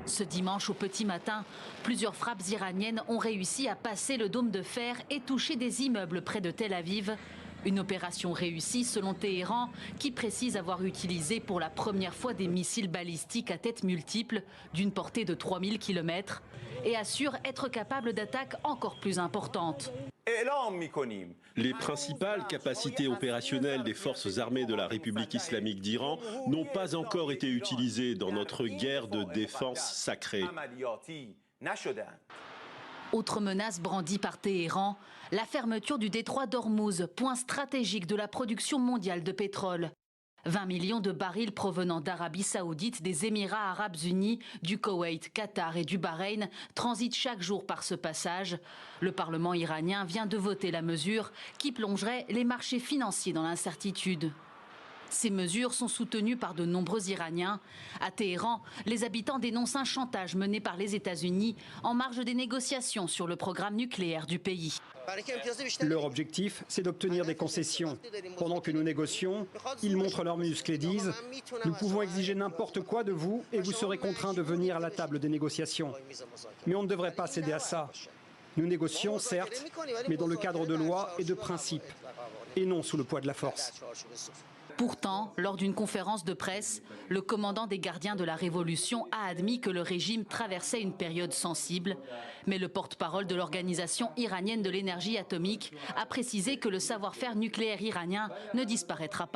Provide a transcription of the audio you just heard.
Ce dimanche au petit matin, plusieurs frappes iraniennes ont réussi à passer le dôme de fer et toucher des immeubles près de Tel Aviv. Une opération réussie selon Téhéran, qui précise avoir utilisé pour la première fois des missiles balistiques à tête multiple d'une portée de 3000 km et assure être capable d'attaques encore plus importantes. Les principales capacités opérationnelles des forces armées de la République islamique d'Iran n'ont pas encore été utilisées dans notre guerre de défense sacrée. Autre menace brandie par Téhéran, la fermeture du détroit d'Ormuz, point stratégique de la production mondiale de pétrole. 20 millions de barils provenant d'Arabie Saoudite, des Émirats Arabes Unis, du Koweït, Qatar et du Bahreïn transitent chaque jour par ce passage. Le Parlement iranien vient de voter la mesure qui plongerait les marchés financiers dans l'incertitude. Ces mesures sont soutenues par de nombreux Iraniens. À Téhéran, les habitants dénoncent un chantage mené par les États-Unis en marge des négociations sur le programme nucléaire du pays. Leur objectif, c'est d'obtenir des concessions. Pendant que nous négocions, ils montrent leurs muscles et disent « Nous pouvons exiger n'importe quoi de vous et vous serez contraints de venir à la table des négociations. » Mais on ne devrait pas céder à ça. Nous négocions, certes, mais dans le cadre de lois et de principes, et non sous le poids de la force. Pourtant, lors d'une conférence de presse, le commandant des gardiens de la Révolution a admis que le régime traversait une période sensible. Mais le porte-parole de l'Organisation iranienne de l'énergie atomique a précisé que le savoir-faire nucléaire iranien ne disparaîtra pas.